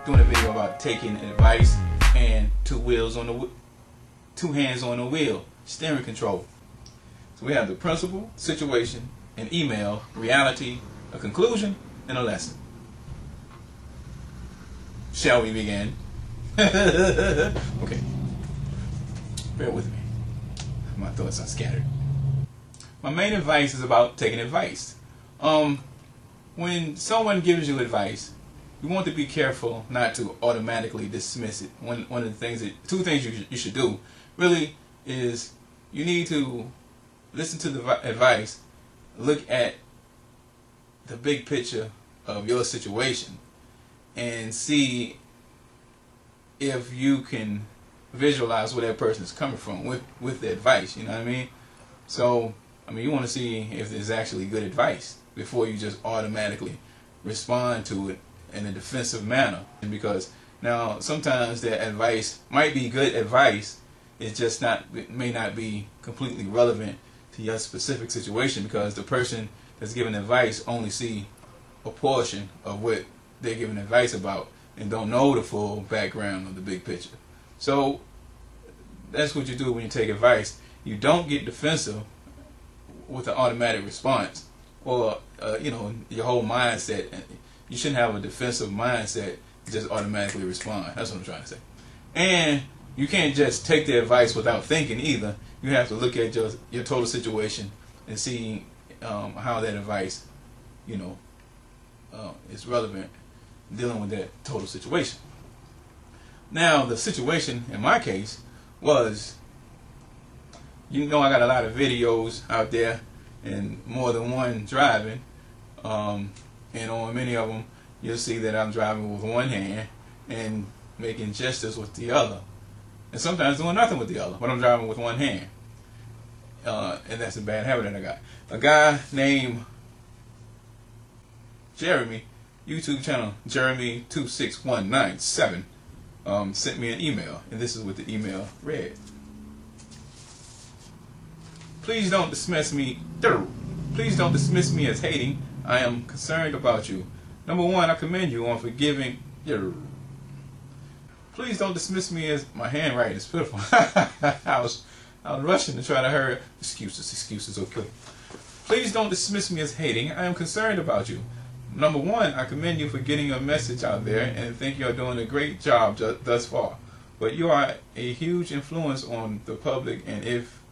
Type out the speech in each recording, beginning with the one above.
doing a video about taking advice and two hands on the wheel, steering control. So we have the principle, situation, an email, reality, a conclusion, and a lesson. Shall we begin? Okay. Bear with me. My thoughts are scattered. My main advice is about taking advice. When someone gives you advice, you want to be careful not to automatically dismiss it. One of the things two things you should do really is you need to listen to the advice, look at the big picture of your situation, and see if you can visualize where that person is coming from with the advice. You know what I mean? So, you want to see if there's actually good advice before you just automatically respond to it in a defensive manner. Because now sometimes that advice might be good advice, it may not be completely relevant to your specific situation, because the person that's giving advice only see a portion of what they're giving advice about and don't know the full background of the big picture. So that's what you do when you take advice. You don't get defensive with an automatic response, or your whole mindset. You shouldn't have a defensive mindset to just automatically respond. That's what I'm trying to say. And you can't just take the advice without thinking either. You have to look at your total situation and see how that advice is relevant dealing with that total situation. Now, the situation in my case was, I got a lot of videos out there and more than one driving, and on many of them you'll see that I'm driving with one hand and making gestures with the other, and sometimes doing nothing with the other, but I'm driving with one hand, and that's a bad habit that I got. A guy named Jeremy, YouTube channel Jeremy26197, sent me an email, and this is what the email read. Please don't dismiss me as hating. I am concerned about you. Number one, I commend you on forgiving. Please don't dismiss me as, my handwriting is pitiful. I was rushing to try to hurry. Excuses, okay. Please don't dismiss me as hating. I am concerned about you. Number one, I commend you for getting your message out there and think you're doing a great job thus far. But you are a huge influence on the public, and if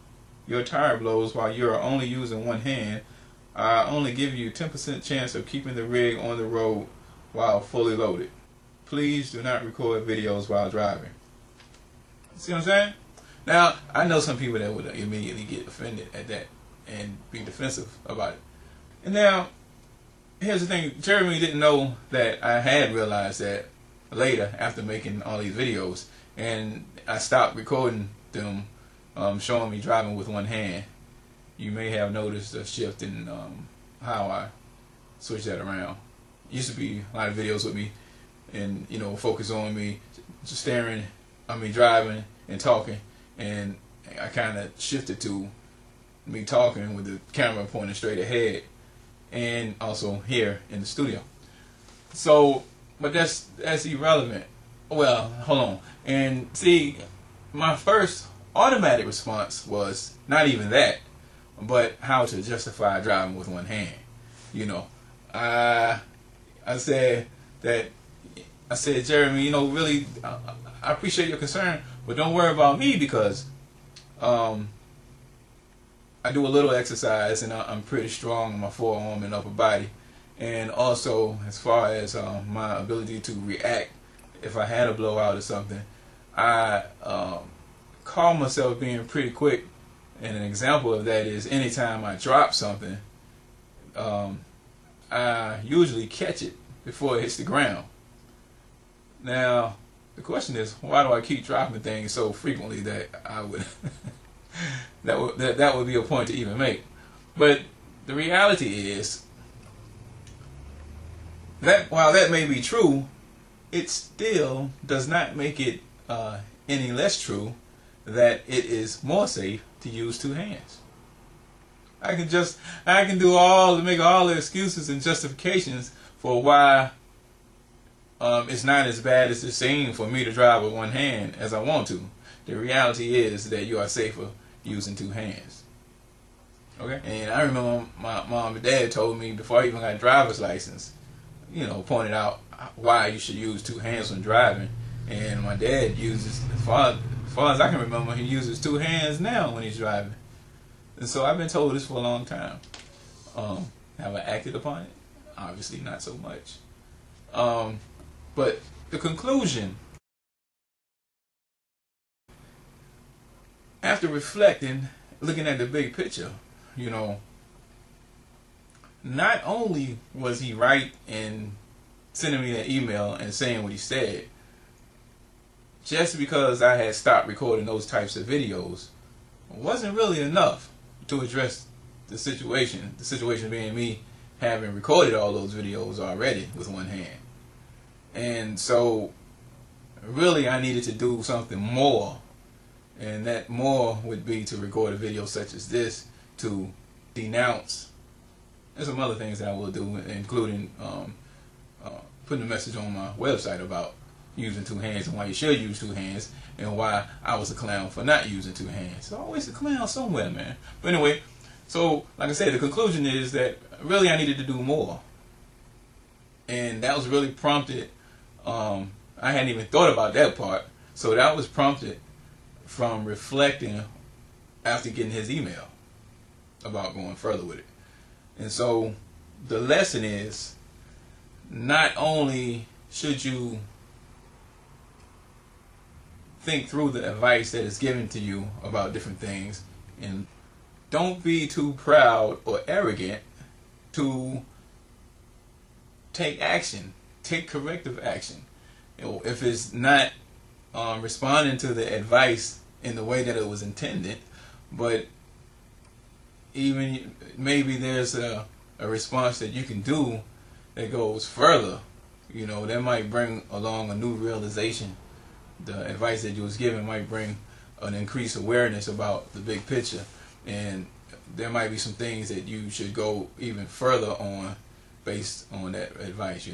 your tire blows while you are only using one hand, I only give you 10% chance of keeping the rig on the road while fully loaded. Please do not record videos while driving. See what I'm saying? Now, I know some people that would immediately get offended at that and be defensive about it. And now, here's the thing. Jeremy didn't know that I had realized that later after making all these videos, and I stopped recording them showing me driving with one hand. You may have noticed a shift in how I switch that around. Used to be a lot of videos with me and focus on me just driving and talking, and I kind of shifted to me talking with the camera pointing straight ahead, and also here in the studio. So, but that's irrelevant. Well, hold on. And see, my first automatic response was not even that, but how to justify driving with one hand. I said, Jeremy, really, I appreciate your concern, but don't worry about me, because I do a little exercise and I'm pretty strong in my forearm and upper body, and also as far as my ability to react if I had a blowout or something, I call myself being pretty quick, and an example of that is anytime I drop something, I usually catch it before it hits the ground. Now the question is, why do I keep dropping things so frequently that I would that would be a point to even make? But the reality is that while that may be true, it still does not make it any less true that it is more safe to use two hands. I can make all the excuses and justifications for why it's not as bad as it seems for me to drive with one hand as I want to. The reality is that you are safer using two hands. Okay? And I remember my mom and dad told me before I even got a driver's license, pointed out why you should use two hands when driving. And my dad uses, as far as I can remember, he uses two hands now when he's driving. And so I've been told this for a long time. Have I acted upon it? Obviously not so much. But the conclusion, after reflecting, looking at the big picture, not only was he right in sending me that email and saying what he said, just because I had stopped recording those types of videos wasn't really enough to address the situation. The situation being me having recorded all those videos already with one hand. And so really I needed to do something more. And that more would be to record a video such as this to denounce. There's some other things that I will do, including putting a message on my website about using two hands and why you should use two hands, and why I was a clown for not using two hands. So always a clown somewhere, man. But anyway, so like I said, the conclusion is that really I needed to do more. And that was really prompted, I hadn't even thought about that part, so that was prompted from reflecting after getting his email about going further with it. And so the lesson is, not only should you think through the advice that is given to you about different things, and don't be too proud or arrogant to take action, take corrective action. If it's not responding to the advice in the way that it was intended, but even maybe there's a response that you can do that goes further, that might bring along a new realization. The advice that you was given might bring an increased awareness about the big picture, and there might be some things that you should go even further on based on that advice,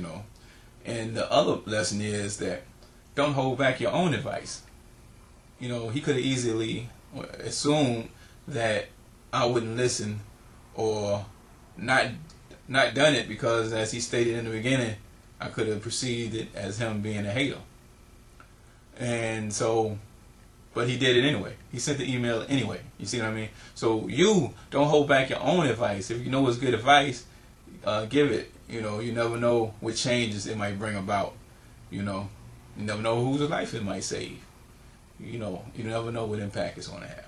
And the other lesson is that don't hold back your own advice. He could have easily assumed that I wouldn't listen, or not done it because, as he stated in the beginning, I could have perceived it as him being a hater. And so, but he did it anyway. He sent the email anyway. You see what I mean? So you don't hold back your own advice. If you know it's good advice, give it. You never know what changes it might bring about. You never know whose life it might save. You never know what impact it's going to have.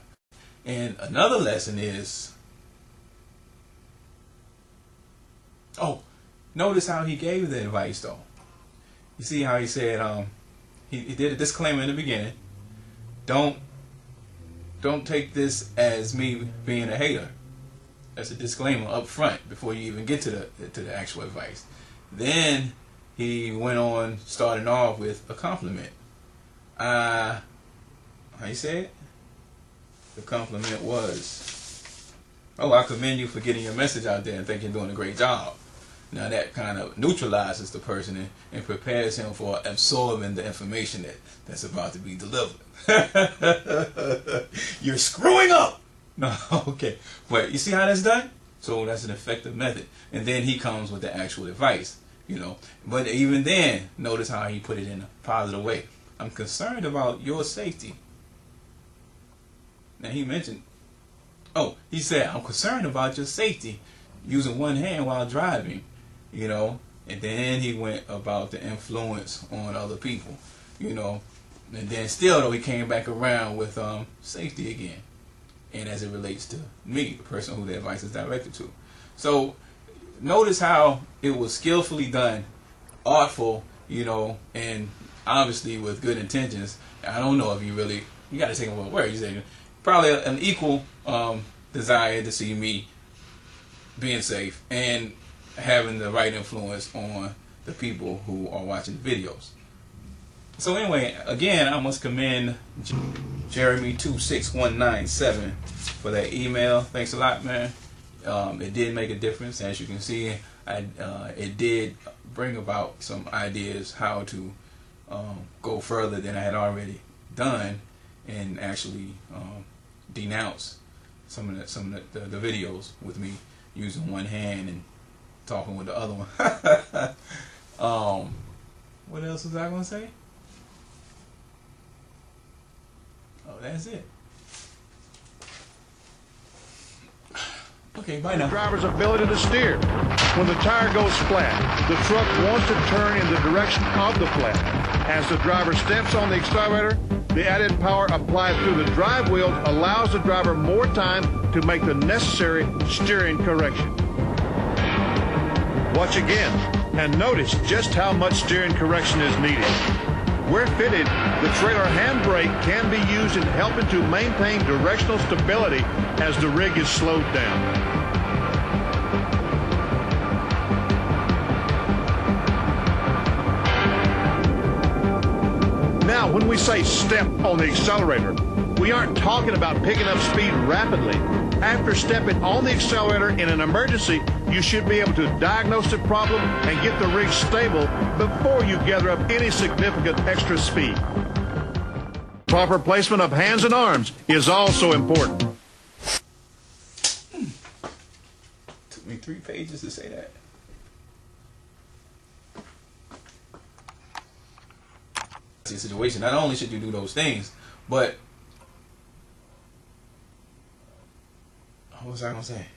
And another lesson is, notice how he gave the advice though. You see how he said, he did a disclaimer in the beginning. Don't take this as me being a hater. That's a disclaimer up front before you even get to the actual advice. Then he went on, starting off with a compliment. How you say it? The compliment was, I commend you for getting your message out there and think you're doing a great job. Now that kind of neutralizes the person and prepares him for absorbing the information that's about to be delivered. You're screwing up! No, okay. But you see how that's done? So that's an effective method. And then he comes with the actual advice, But even then, notice how he put it in a positive way. I'm concerned about your safety. Now he mentioned, he said, I'm concerned about your safety using one hand while driving, and then he went about the influence on other people, and then still though he came back around with safety again, and as it relates to me, the person who the advice is directed to. So notice how it was skillfully done, artful, and obviously with good intentions. I don't know if you got to take him for a word. You say probably an equal desire to see me being safe and having the right influence on the people who are watching the videos. So anyway, again, I must commend Jeremy26197 for that email. Thanks a lot, man. It did make a difference. As you can see, it did bring about some ideas how to go further than I had already done, and actually denounce some of the videos with me using one hand and talking with the other one. What else was I gonna say? Oh, that's it. Okay, bye now. The driver's ability to steer. When the tire goes flat, the truck wants to turn in the direction of the flat. As the driver steps on the accelerator, the added power applied through the drive wheels allows the driver more time to make the necessary steering correction. Watch again and notice just how much steering correction is needed. Where fitted, the trailer handbrake can be used in helping to maintain directional stability as the rig is slowed down. Now, when we say step on the accelerator, we aren't talking about picking up speed rapidly. After stepping on the accelerator in an emergency, you should be able to diagnose the problem and get the rig stable before you gather up any significant extra speed. Proper placement of hands and arms is also important. Took me 3 pages to say that. Situation. Not only should you do those things, but what was I gonna say?